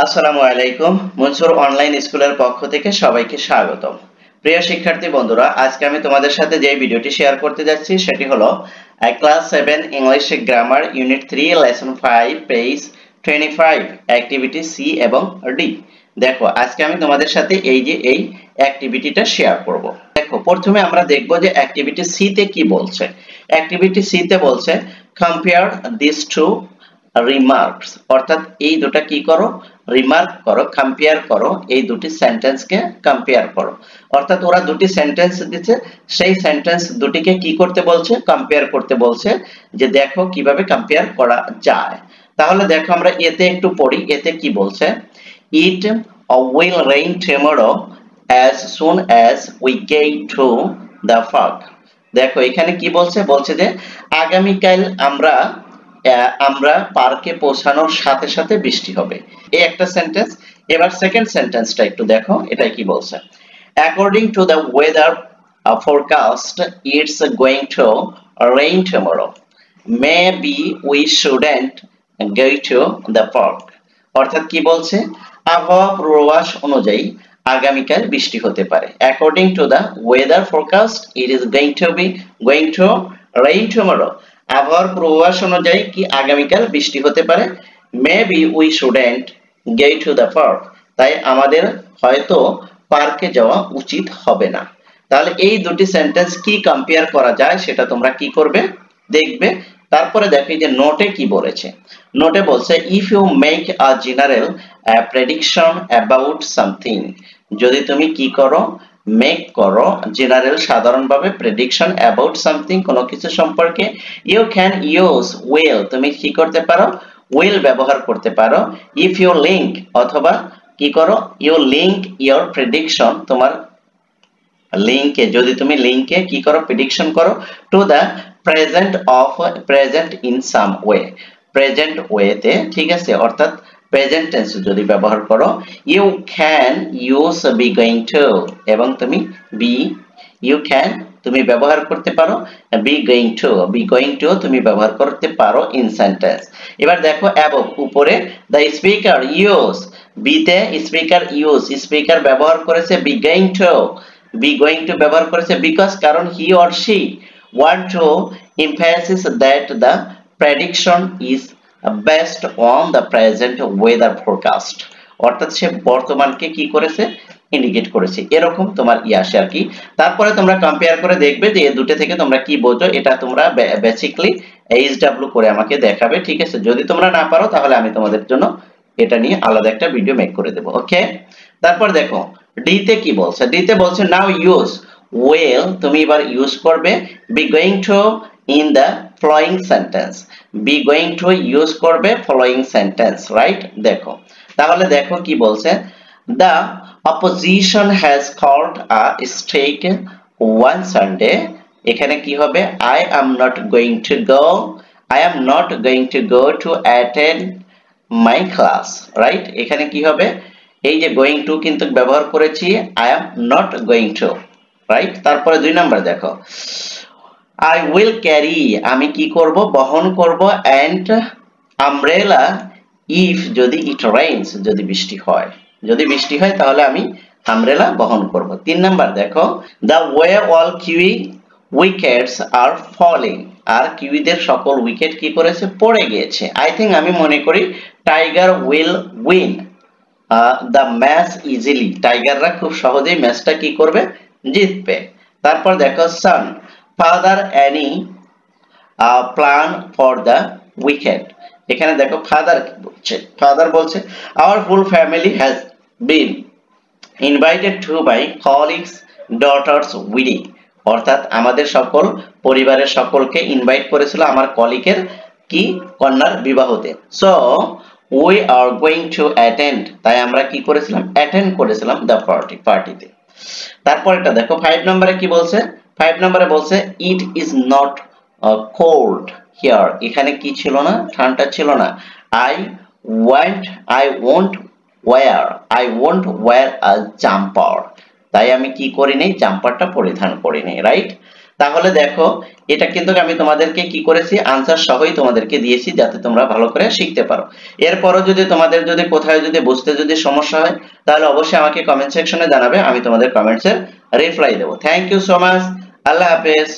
আসসালামু আলাইকুম। মনসুর অনলাইন স্কুলের পক্ষ থেকে সবাইকে স্বাগতম। প্রিয় শিক্ষার্থী বন্ধুরা, আজকে আমি তোমাদের সাথে যে ভিডিওটি শেয়ার করতে যাচ্ছি সেটি হলো class 7 English grammar unit 3 lesson 5 page 25 activity C এবং ডি। দেখো, আজকে আমি তোমাদের সাথে এই অ্যাক্টিভিটিটা শেয়ার করব। দেখো, প্রথমে আমরা দেখব যে অ্যাক্টিভিটি সি তে কি বলছে। অ্যাক্টিভিটি সি তে বলছে কম্পেয়ার দিস টু রিমার্কস, অর্থাৎ এই দুটো কি করো, রিমার্ক করো, কম্পেয়ার করো, এই দুটি সেন্টেন্সকে কম্পেয়ার করো। অর্থাৎ ওরা দুটি সেন্টেন্স দিচ্ছে, সেই সেন্টেন্স দুটিকে কি করতে বলছে, কম্পেয়ার করতে বলছে, যে দেখো কিভাবে কম্পেয়ার করা যায়। তাহলে দেখো, আমরা এতে একটু পড়ি। এতে কি বলছে, it will rain tomorrow as soon as we get to the park। দেখো এখানে কি বলছে, বলছে যে আগামীকাল আমরা পার্কে পৌঁছানোর সাথে সাথে বৃষ্টি হবে। এই একটা সেন্টেন্স। এবার সেকেন্ড সেন্টেন্সটা একটু দেখো, এটা কি বলছে, according to the weather forecast it's going to rain tomorrow, maybe we shouldn't go to the park। অর্থাৎ কি বলছে, আবহাওয়া পূর্বাভাস অনুযায়ী আগামীকাল বৃষ্টি হতে পারে। According to the weather forecast it is going to rain tomorrow. আবহাওয়ার পূর্বাভাস অনুযায়ী কি আগামীকাল বৃষ্টি হতে পারে। Maybe we shouldn't go to the park, তাই আমাদের হয়তো পার্কে যাওয়া উচিত হবে না। তাহলে এই দুটি সেন্টেন্স কি কম্পেয়ার করা যায় সেটা তোমরা কি করবে, দেখবে। তারপরে দেখো যে নোটে কি বলেছে। নোটে বলছে if you make a general prediction about something, যদি তুমি কি করো, মেক করো জেনারেল সাধারণভাবে, প্রেডিকশন অ্যাবাউট সামথিং কোনো কিছু সম্পর্কে, ইউ ক্যান ইউজ উইল, তুমি কি করতে পারো, উইল ব্যবহার করতে পারো। ইফ ইউ লিংক, অথবা কি করো, ইউ লিংক ইওর প্রেডিকশন, তোমার লিংকে, যদি তুমি লিংকে কি করো, প্রেডিকশন করো, to the present in some way, present ওয়েতে, ঠিক আছে, অর্থাৎ প্রেজেন্ট টেন্স যদি ব্যবহার করো। You can use be going to, এবং তুমি ইউ ক্যান তুমি ব্যবহার করতে পারো বি গোয়িং টু তুমি ব্যবহার করতে পারো ইন সেন্টেন্স। এবার দেখো অ্যাবভ, উপরে, দ্য স্পিকার ইউজ, বিতে স্পিকার ব্যবহার করেছে বি গোয়িং টু ব্যবহার করেছে বিকজ, কারণ he or she want to emphasize that the prediction is based on the present weather forecast, অর্থাৎ সে বর্তমানকে কি করেছে, ইন্ডিকেট করেছে। এরকম তোমার আসে আর কি। তারপরে তোমরা কম্পেয়ার করে দেখবে যে এই দুটো থেকে তোমরা কি বোঝো। এটা তোমরা বেসিক্যালি এইচডব্লিউ করে আমাকে দেখাবে, ঠিক আছে। যদি তোমরা না পারো তাহলে আমি তোমাদের জন্য এটা নিয়ে আলাদা একটা ভিডিও মেক করে দেব, ওকে। তারপর দেখো ডি তে কি বলছে। ডি তে বলছে নাও ইউজ will, তুমি এবার ইউজ করবে be going to in the following sentence, be going to use করবে following sentence, right? দেখো তাহলে দেখো কি বলছে, the opposition has called a strike one Sunday, এখানে কি হবে, I am not going to go to attend my class, right? এখানে কি হবে, এই যে গোয়িং টু কিন্তু ব্যবহার করেছি, I am not going to, right. তারপরে 2 নাম্বার দেখো, I will carry, আমি কি করব, বহন করব, and umbrella if, যদি it rains, যদি বৃষ্টি হয় তাহলে আমি আমব্রেলা বহন করব। 3 নাম্বার দেখো, the way all kiwi wickets are falling, আর কিউইদের সকল উইকেট কি করেছে, পড়ে গিয়েছে। I think, আমি মনে করি, tiger will win the match easily, টাইগাররা খুব সহজেই ম্যাচটা কি করবে, জিতবে। তারপর দেখো son, father any plan for the weekend, এখানে দেখো ফাদার কি বলছে, ফাদার বলছে our full family has been invited to my colleagues daughter's wedding, অর্থাৎ আমাদের সকল পরিবারের সকলকে ইনভাইট করেছিল আমার কলিগের কি, কন্যার বিবাহতে। so we are going to attend, তাই আমরা কি করেছিলাম, অ্যাটেন্ড করেছিলাম the পার্টিতে। তারপর এটা দেখো 5 নম্বরে কি বলছে। 5 নম্বরে বলছে it is not cold here, এখানে কি ছিল না, ঠান্ডা ছিল না। I won't wear a jumper, তাই আমি কি করি নাই, জাম্পারটা পরিধান করি নাই, রাইট। তাহলে দেখো এটা কিন্তু আমি তোমাদেরকে কি করেছি আনসার সহই তোমাদেরকে দিয়েছি যাতে তোমরা ভালো করে শিখতে পারো। এরপরও যদি তোমাদের যদি কোথাও যদি বুঝতে যদি সমস্যা হয় তাহলে অবশ্যই আমাকে কমেন্ট সেকশনে জানাবে, আমি তোমাদের কমেন্টসের রিপ্লাই দেব। Thank you so much. আল্লাহ হাফেজ।